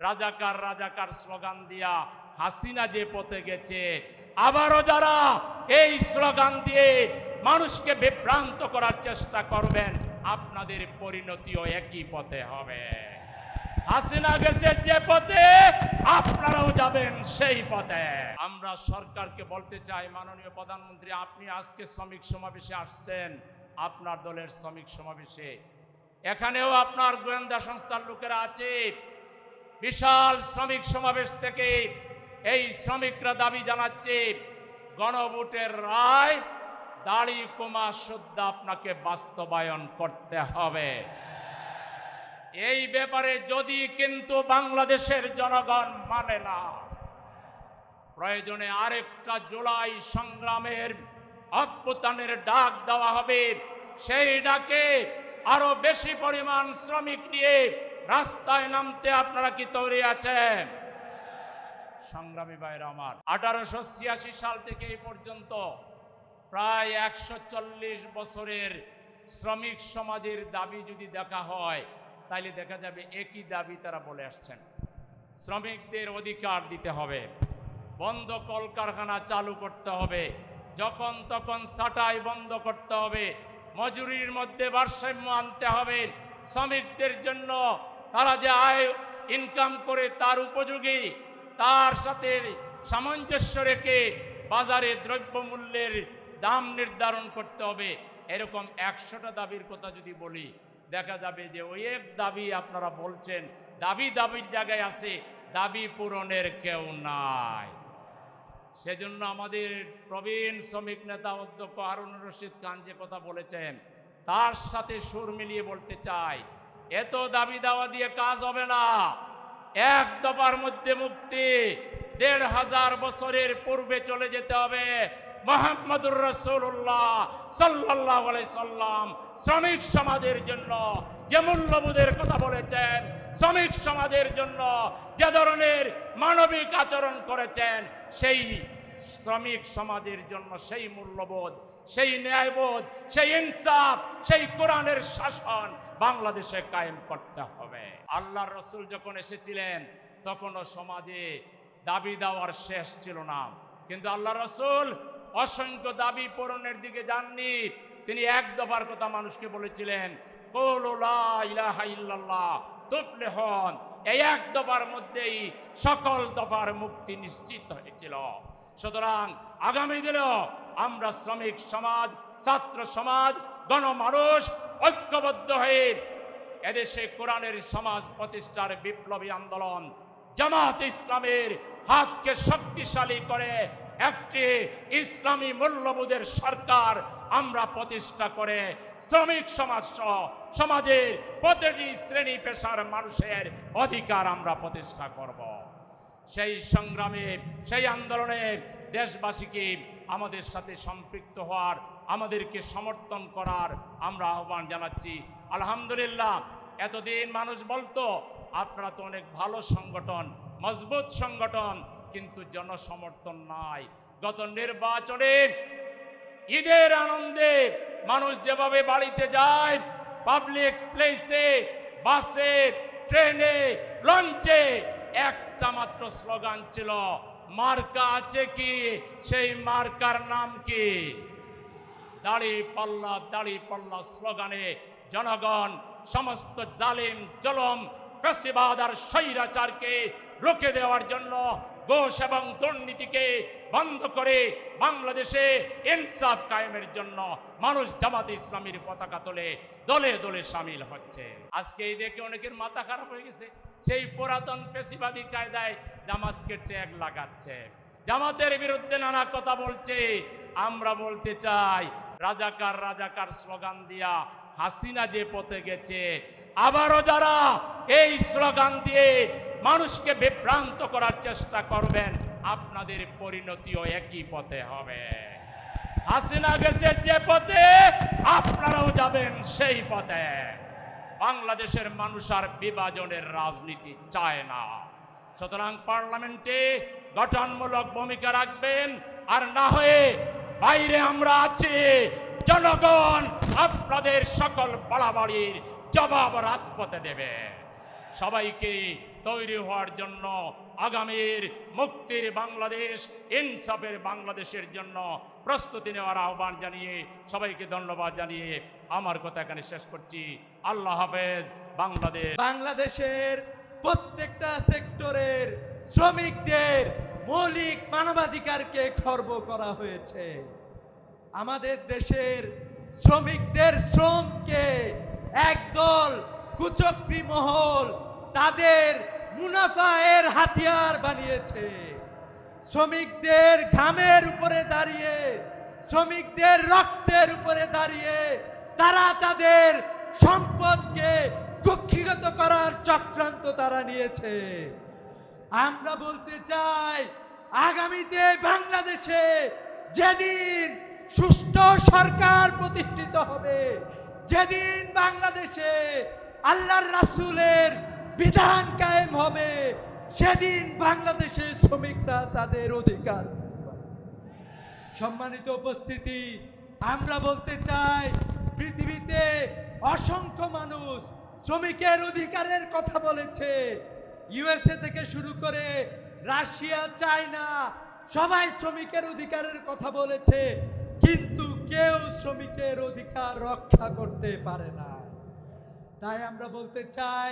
রাজাকার রাজাকার স্লোগান দিয়া হাসিনা যে পথে গেছে, আবারও যারা এই স্লোগান দিয়ে মানুষকে বিভ্রান্ত করার চেষ্টা করবেন, আপনাদের পরিণতিও একই পথে হবে। হাসিনা গেছে যে পথে, আপনারাও যাবেন সেই পথে। আমরা সরকারকে বলতে চাই, মাননীয় প্রধানমন্ত্রী, আপনি আজকে শ্রমিক সমাবেশে আসছেন, আপনার দলের শ্রমিক সমাবেশে, এখানেও আপনার গোয়েন্দা সংস্থার লোকেরা আছে। বিশাল শ্রমিক সমাবেশ থেকে এই শ্রমিকরা দাবি জানাচ্ছে, গণভোটের রায় দাড়ি কমা সুদ্ধা আপনাকে বাস্তবায়ন করতে হবে। এই ব্যাপারে যদি কিন্তু বাংলাদেশের জনগণ মানে না, প্রয়োজনে আরেকটা জুলাই সংগ্রামের অভ্যুত্থানের ডাক দেওয়া হবে। সেই ডাকে আরো বেশি পরিমাণ শ্রমিক নিয়ে রাস্তায় নামতে আপনারা কি তৈরি আছেন? সংগ্রামী ভাইরা আমার, 1886 সাল থেকে এই পর্যন্ত প্রায় 140 বছরের শ্রমিক সমাজের দাবি যদি দেখা হয়, তাইলে দেখা যাবে একই দাবি তারা বলে আসছেন। শ্রমিকদের অধিকার দিতে হবে, বন্ধ কলকারখানা চালু করতে হবে, যখন তখন ছাঁটাই বন্ধ করতে হবে, মজুরির মধ্যে ভারসাম্য আনতে হবে, শ্রমিকদের জন্য তারা যে আয় ইনকাম করে তার উপযোগী, তার সাথে সামঞ্জস্য রেখে বাজারে দ্রব্যমূল্যের দাম নির্ধারণ করতে হবে। এরকম 100টা দাবির কথা যদি বলি, দেখা যাবে যে ওই এক দাবি আপনারা বলছেন, দাবির জায়গায় আছে, দাবি পূরণের কেউ নাই। সেজন্য আমাদের প্রবীণ শ্রমিক নেতা অধ্যক্ষ হারুনুর রশিদ খান যে কথা বলেছেন, তার সাথে সুর মিলিয়ে বলতে চাই, এত দাবি দাওয়া দিয়ে কাজ হবে না। এক দফার মধ্যে মুক্তি, 1500 বছরের পূর্বে চলে যেতে হবে। মুহাম্মদুর রাসূলুল্লাহ সাল্লাল্লাহু আলাইহি সাল্লাম শ্রমিক সমাজের জন্য যে মূল্যবোধের কথা বলেছেন, শ্রমিক সমাজের জন্য যে ধরনের মানবিক আচরণ করেছেন, সেই শ্রমিক সমাজের জন্য সেই মূল্যবোধ, সেই ন্যায়বোধ, সেই ইনসাফ, সেই কোরআনের শাসন বাংলাদেশে কায়েম করতে হবে। আল্লাহর রাসূল যখন এসেছিলেন, তখনও সমাজে দাবি দেওয়ার শেষ ছিল না, কিন্তু আল্লাহর রাসূল অসংখ্য দাবি পূরণের দিকে যাননি। তিনি এক দফার কথা মানুষকে বলেছিলেন, কুলু লা ইলাহা ইল্লাল্লাহ তুফলিহুন। এই এক দফার মধ্যেই সকল দফার মুক্তি নিশ্চিত হয়েছিল। সুতরাং আগামী দিনেও আমরা শ্রমিক সমাজ, ছাত্র সমাজ, গণমানুষ ঐক্যবদ্ধ হয়ে এদেশে কোরআনের সমাজ প্রতিষ্ঠার বিপ্লবী আন্দোলন, জামাত ইসলামের হাতকে শক্তিশালী করে একটি ইসলামী মূল্যবোধের সরকার আমরা প্রতিষ্ঠা করে শ্রমিক সমাজ সহ সমাজের প্রতিটি শ্রেণী পেশার মানুষের অধিকার আমরা প্রতিষ্ঠা করব। সেই সংগ্রামে, সেই আন্দোলনে দেশবাসীকে আমাদের সাথে সম্পৃক্ত হওয়ার, আমাদেরকে সমর্থন করার আমরা আহ্বান জানাচ্ছি। আলহামদুলিল্লাহ, এতদিন মানুষ বলতো আপনারা তো অনেক ভালো সংগঠন, মজবুত সংগঠন, কিন্তু জনসমর্থন নাই। গত নির্বাচনে ঈদের আনন্দে মানুষ যেভাবে বাড়িতে যায়, পাবলিক প্লেসে, বাসে, ট্রেনে, লঞ্চে একটা মাত্র স্লোগান ছিল, মার্কা আছে কি? সেই মার্কার নাম কি? দাড়ি পাল্লা, দাড়ি পাল্লা স্লোগানে জনগণ সমস্ত জালিম, জুলুম, ফ্যাসিবাদ আর স্বৈরাচারকে রুখে দেওয়ার জন্য, ঘুষ এবং দুর্নীতিকে বন্ধ করে বাংলাদেশে ইনসাফ কায়েমের জন্য মানুষ জামাত ইসলামীর পতাকা তোলে, দলে দলে সামিল হচ্ছে। আজকে এই দেখে অনেকের মাথা খারাপ হয়ে গেছে, সেই পুরাতন ফ্যাসিবাদী কায়দায় জামাতকে ট্যাগ লাগাচ্ছে, জামাতের বিরুদ্ধে নানা কথা বলছে। আমরা বলতে চাই, রাজাকার রাজাকার স্লোগান দিয়া হাসিনা যে পথে গেছে, আবারও যারা এই স্লোগান দিয়ে মানুষকে বিভ্রান্ত করার চেষ্টা করবেন, আপনাদের পরিণতিও একই পথে হবে। হাসিনা গেছে যে পথে, আপনারাও যাবেন সেই পথে। বাংলাদেশের মানুষ আর বিভাজনের রাজনীতি চায় না। সুতরাং পার্লামেন্টে গঠনমূলক ভূমিকা রাখবেন, আর না হয়ে বাইরে আমরা আছি, জনগণ আপনাদের সকল বাড়াবাড়ির জবাব রাজপথে দেবে। সবাইকে তৈরি হওয়ার জন্য, আগামীর মুক্তির বাংলাদেশ, ইনসাফের বাংলাদেশের জন্য প্রস্তুতি নেওয়ার আহ্বান জানিয়ে সবাইকে ধন্যবাদ জানিয়ে আমার কথা এখানে শেষ করছি। আল্লাহ হাফেজ। বাংলাদেশ। বাংলাদেশের প্রত্যেকটা সেক্টরের শ্রমিকদের মৌলিক মানবাধিকারকে খর্ব করা হয়েছে। আমাদের দেশের শ্রমিকদের শ্রমকে একদল কুচক্রী মহল তাদের মুনাফায়ের হাতিয়ার বানিয়েছে। শ্রমিকদের ঘামের উপরে দাঁড়িয়ে, শ্রমিকদের রক্তের উপরে দাঁড়িয়ে তারা তাদের সম্পদকে কক্ষিগত করার চক্রান্ত তারা নিয়েছে। আমরা বলতে চাই, আগামীতে বাংলাদেশে যেদিন সুষ্ঠু সরকার প্রতিষ্ঠিত হবে, যেদিন বাংলাদেশে আল্লাহর রাসূলের বিধান কায়েম হবে, সেদিন বাংলাদেশের শ্রমিকরা তাদের অধিকার পাবে। সম্মানিত উপস্থিতি, আমরা বলতে চাই, পৃথিবীতে অসংখ্য মানুষ শ্রমিকের অধিকারের কথা বলেছে। ইউএসএ থেকে শুরু করে রাশিয়া, চায়না সবাই শ্রমিকের অধিকারের কথা বলেছে, কিন্তু কেউ শ্রমিকের অধিকার রক্ষা করতে পারে না। তাই আমরা বলতে চাই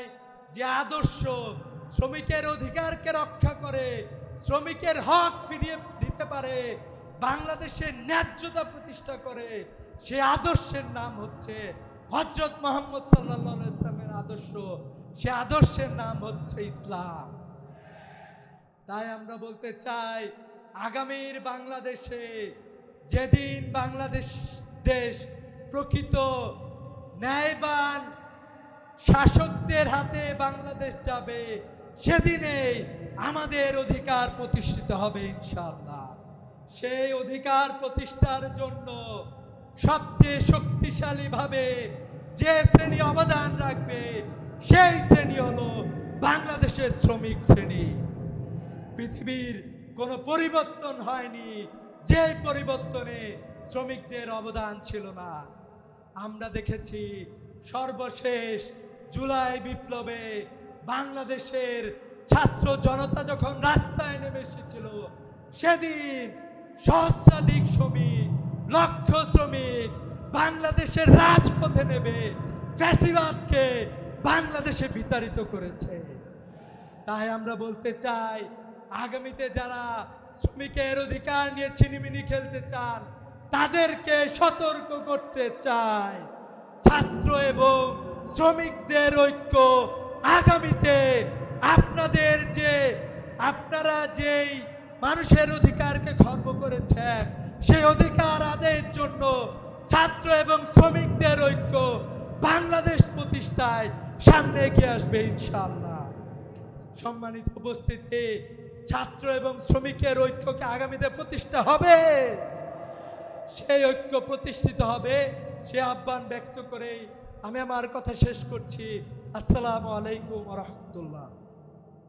যে আদর্শ শ্রমিকের অধিকারকে রক্ষা করে, শ্রমিকের হক ফিরিয়ে দিতে পারে, বাংলাদেশের ন্যায্যতা প্রতিষ্ঠা করে, সে আদর্শের নাম হচ্ছে হযরত মুহাম্মদ সাল্লাল্লাহু আলাইহি ওয়াসাল্লামের আদর্শ। সে আদর্শের নাম হচ্ছে ইসলাম। তাই আমরা বলতে চাই, আগামীর বাংলাদেশে যেদিন বাংলাদেশ দেশ প্রকৃত ন্যায়বান শাসকদের হাতে বাংলাদেশ যাবে, সেদিনে আমাদের অধিকার প্রতিষ্ঠিত হবে ইনশাআল্লাহ। সেই অধিকার প্রতিষ্ঠার জন্য সবচেয়ে শক্তিশালীভাবে যে শ্রেণী অবদান রাখবে, সেই শ্রেণী হলো বাংলাদেশের শ্রমিক শ্রেণী। পৃথিবীর কোনো পরিবর্তন হয়নি যে পরিবর্তনে শ্রমিকদের অবদান ছিল না। আমরা দেখেছি সর্বশেষ জুলাই বিপ্লবে বাংলাদেশের ছাত্র জনতা যখন রাস্তায় নেমে এসেছিল, সেদিন সহস্রাধিক শ্রমিক, লক্ষ শ্রমিক বাংলাদেশের রাজপথে নেমে ফ্যাসিবাদকে বাংলাদেশে বিতাড়িত করেছে। তাই আমরা বলতে চাই, আগামীতে যারা শ্রমিকের অধিকার নিয়ে ছিনিমিনি খেলতে চান, তাদেরকে সতর্ক করতে চাই, ছাত্র এবং শ্রমিকদের ঐক্য আগামীতে আপনারা যেই মানুষের অধিকারকে খর্ব করেছেন, সেই অধিকার আদায়ের জন্য ছাত্র এবং শ্রমিকদের ঐক্য বাংলাদেশ প্রতিষ্ঠায় সামনে এগিয়ে আসবে ইনশাআল্লাহ। সম্মানিত উপস্থিতি, ছাত্র এবং শ্রমিকের ঐক্যকে আগামীতে প্রতিষ্ঠা হবে, সেই ঐক্য প্রতিষ্ঠিত হবে, সে আহ্বান ব্যক্ত করেই আমি আমার কথা শেষ করছি। আসসালামু আলাইকুম ওয়া রাহমাতুল্লাহ।